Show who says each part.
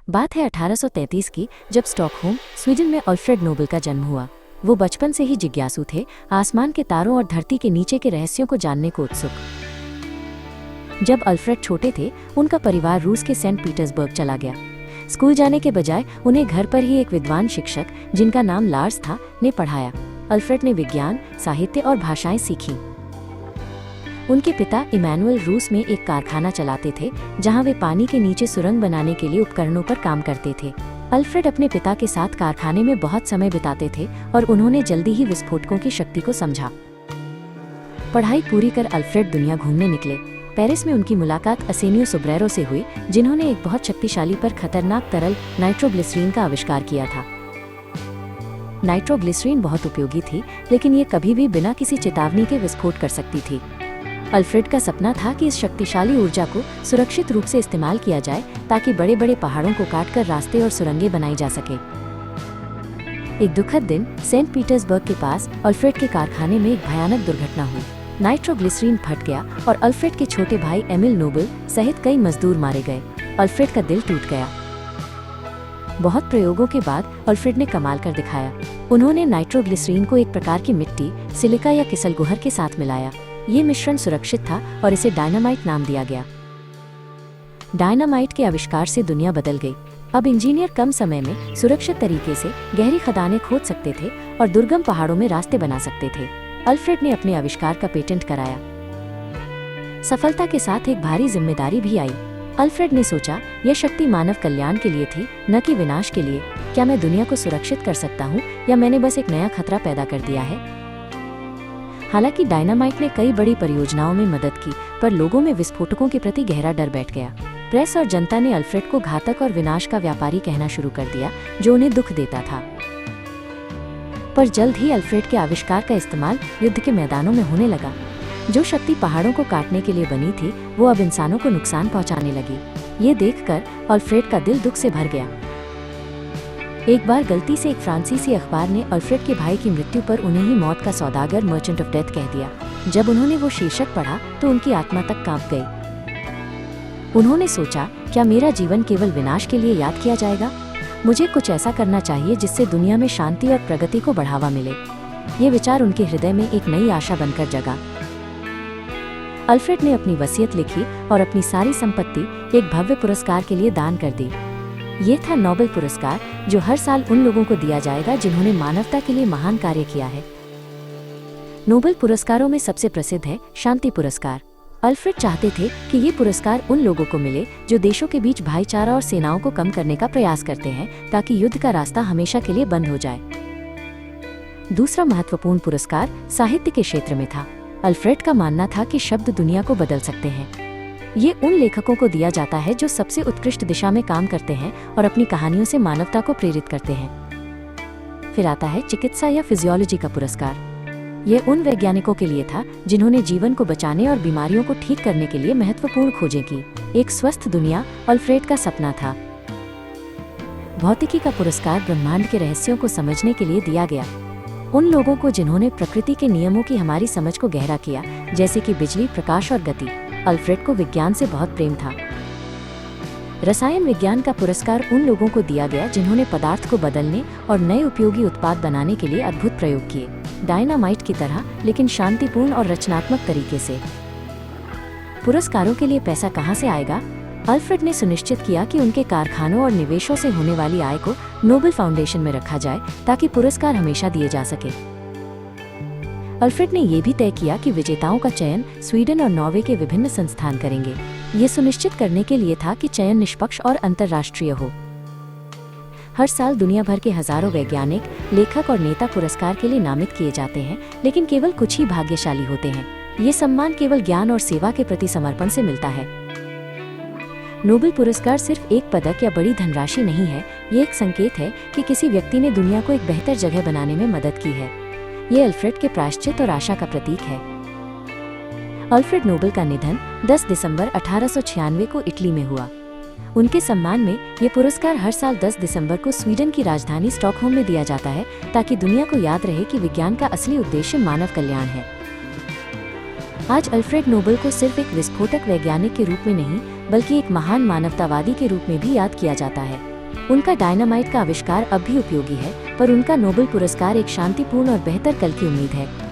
Speaker 1: बात है 1833 की, जब स्टॉकहोम, स्वीडन में अल्फ्रेड नोबेल का जन्म हुआ। वो बचपन से ही जिज्ञासु थे, आसमान के तारों और धरती के नीचे के रहस्यों को जानने को उत्सुक। जब अल्फ्रेड छोटे थे, उनका परिवार रूस के सेंट पीटर्सबर्ग चला गया। स्कूल जाने के बजाय उन्हें घर पर ही एक विद्वान शिक्षक, जिनका नाम लार्स था, ने पढ़ाया। अल्फ्रेड ने विज्ञान, साहित्य और भाषाएं सीखी। उनके पिता इमैनुअल रूस में एक कारखाना चलाते थे, जहां वे पानी के नीचे सुरंग बनाने के लिए उपकरणों पर काम करते थे। अल्फ्रेड अपने पिता के साथ कारखाने में बहुत समय बिताते थे और उन्होंने जल्दी ही विस्फोटकों की शक्ति को समझा। पढ़ाई पूरी कर अल्फ्रेड दुनिया घूमने निकले। पेरिस में उनकी मुलाकात असेनियो सोब्रेरो से हुई, जिन्होंने एक बहुत शक्तिशाली पर खतरनाक तरल नाइट्रोग्लिसरीन का आविष्कार किया था। नाइट्रोग्लिसरीन बहुत उपयोगी थी, लेकिन ये कभी भी बिना किसी चेतावनी के विस्फोट कर सकती थी। अल्फ्रेड का सपना था कि इस शक्तिशाली ऊर्जा को सुरक्षित रूप से इस्तेमाल किया जाए, ताकि बड़े बड़े पहाड़ों को काटकर रास्ते और सुरंगें बनाई जा सके। एक दुखद दिन सेंट पीटर्सबर्ग के पास अल्फ्रेड के कारखाने में एक भयानक दुर्घटना हुई। नाइट्रोग्लिसरीन फट गया और अल्फ्रेड के छोटे भाई एमिल नोबेल सहित कई मजदूर मारे गए। अल्फ्रेड का दिल टूट गया। बहुत प्रयोगों के बाद अल्फ्रेड ने कमाल कर दिखाया। उन्होंने नाइट्रोग्लिसरीन को एक प्रकार की मिट्टी, सिलिका या किसलगोहर के साथ मिलाया। ये मिश्रण सुरक्षित था और इसे डायनामाइट नाम दिया गया। डायनामाइट के आविष्कार से दुनिया बदल गई। अब इंजीनियर कम समय में सुरक्षित तरीके से गहरी खदानें खोद सकते थे और दुर्गम पहाड़ों में रास्ते बना सकते थे। अल्फ्रेड ने अपने आविष्कार का पेटेंट कराया। सफलता के साथ एक भारी जिम्मेदारी भी आई। अल्फ्रेड ने सोचा, यह शक्ति मानव कल्याण के लिए थी, न कि विनाश के लिए। क्या मैं दुनिया को सुरक्षित कर सकता हूँ, या मैंने बस एक नया खतरा पैदा कर दिया है? हालांकि डायनामाइट ने कई बड़ी परियोजनाओं में मदद की, पर लोगों में विस्फोटकों के प्रति गहरा डर बैठ गया। प्रेस और जनता ने अल्फ्रेड को घातक और विनाश का व्यापारी कहना शुरू कर दिया, जो उन्हें दुख देता था। पर जल्द ही अल्फ्रेड के आविष्कार का इस्तेमाल युद्ध के मैदानों में होने लगा। जो शक्ति पहाड़ों को काटने के लिए बनी थी, वो अब इंसानों को नुकसान पहुंचाने लगी। ये देखकर अल्फ्रेड का दिल दुख से भर गया। एक बार गलती से एक फ्रांसीसी अखबार ने अल्फ्रेड के भाई की मृत्यु पर उन्हें ही मौत का सौदागर, मर्चेंट ऑफ डेथ कह दिया। जब उन्होंने वो शीर्षक पढ़ा तो उनकी आत्मा तक कांप गई। उन्होंने सोचा, क्या मेरा जीवन केवल विनाश के लिए याद किया जाएगा? मुझे कुछ ऐसा करना चाहिए जिससे दुनिया में शांति और प्रगति को बढ़ावा मिले। ये विचार उनके हृदय में एक नई आशा बनकर जगा। अल्फ्रेड ने अपनी वसीयत लिखी और अपनी सारी संपत्ति एक भव्य पुरस्कार के लिए दान कर दी। ये था नोबेल पुरस्कार, जो हर साल उन लोगों को दिया जाएगा जिन्होंने मानवता के लिए महान कार्य किया है। नोबेल पुरस्कारों में सबसे प्रसिद्ध है शांति पुरस्कार। अल्फ्रेड चाहते थे कि ये पुरस्कार उन लोगों को मिले जो देशों के बीच भाईचारा और सेनाओं को कम करने का प्रयास करते हैं, ताकि युद्ध का रास्ता हमेशा के लिए बंद हो जाए। दूसरा महत्वपूर्ण पुरस्कार साहित्य के क्षेत्र में था। अल्फ्रेड का मानना था कि शब्द दुनिया को बदल सकते हैं। ये उन लेखकों को दिया जाता है जो सबसे उत्कृष्ट दिशा में काम करते हैं और अपनी कहानियों से मानवता को प्रेरित करते हैं। फिर आता है चिकित्सा या फिजियोलॉजी का पुरस्कार। ये उन वैज्ञानिकों के लिए था जिन्होंने जीवन को बचाने और बीमारियों को ठीक करने के लिए महत्वपूर्ण खोजें की। एक स्वस्थ दुनिया अल्फ्रेड का सपना था। भौतिकी का पुरस्कार ब्रह्मांड के रहस्यों को समझने के लिए दिया गया। उन लोगों को जिन्होंने प्रकृति के नियमों की हमारी समझ को गहरा किया, जैसे कि बिजली, प्रकाश और गति। अल्फ्रेड को विज्ञान से बहुत प्रेम था। रसायन विज्ञान का पुरस्कार उन लोगों को दिया गया जिन्होंने पदार्थ को बदलने और नए उपयोगी उत्पाद बनाने के लिए अद्भुत प्रयोग किए, डायनामाइट की तरह, लेकिन शांतिपूर्ण और रचनात्मक तरीके से। पुरस्कारों के लिए पैसा कहाँ से आएगा? अल्फ्रेड ने सुनिश्चित किया कि उनके कारखानों और निवेशों से होने वाली आय को नोबेल फाउंडेशन में रखा जाए, ताकि पुरस्कार हमेशा दिए जा सके। अल्फ्रेड ने यह भी तय किया कि विजेताओं का चयन स्वीडन और नॉर्वे के विभिन्न संस्थान करेंगे। ये सुनिश्चित करने के लिए था कि चयन निष्पक्ष और अंतर्राष्ट्रीय हो। हर साल दुनिया भर के हजारों वैज्ञानिक, लेखक और नेता पुरस्कार के लिए नामित किए जाते हैं, लेकिन केवल कुछ ही भाग्यशाली होते हैं। ये सम्मान केवल ज्ञान और सेवा के प्रति समर्पण से मिलता है। नोबेल पुरस्कार सिर्फ एक पदक या बड़ी धनराशि नहीं है, ये एक संकेत है कि किसी व्यक्ति ने दुनिया को एक बेहतर जगह बनाने में मदद की है। ये अल्फ्रेड के प्रायश्चित और आशा का प्रतीक है। अल्फ्रेड नोबेल का निधन 10 दिसंबर 1896 को इटली में हुआ। उनके सम्मान में ये पुरस्कार हर साल 10 दिसंबर को स्वीडन की राजधानी स्टॉकहोम में दिया जाता है, ताकि दुनिया को याद रहे कि विज्ञान का असली उद्देश्य मानव कल्याण है। आज अल्फ्रेड नोबेल को सिर्फ एक विस्फोटक वैज्ञानिक के रूप में नहीं, बल्कि एक महान मानवतावादी के रूप में भी याद किया जाता है। उनका डायनामाइट का आविष्कार अब भी उपयोगी है, पर उनका नोबेल पुरस्कार एक शांतिपूर्ण और बेहतर कल की उम्मीद है।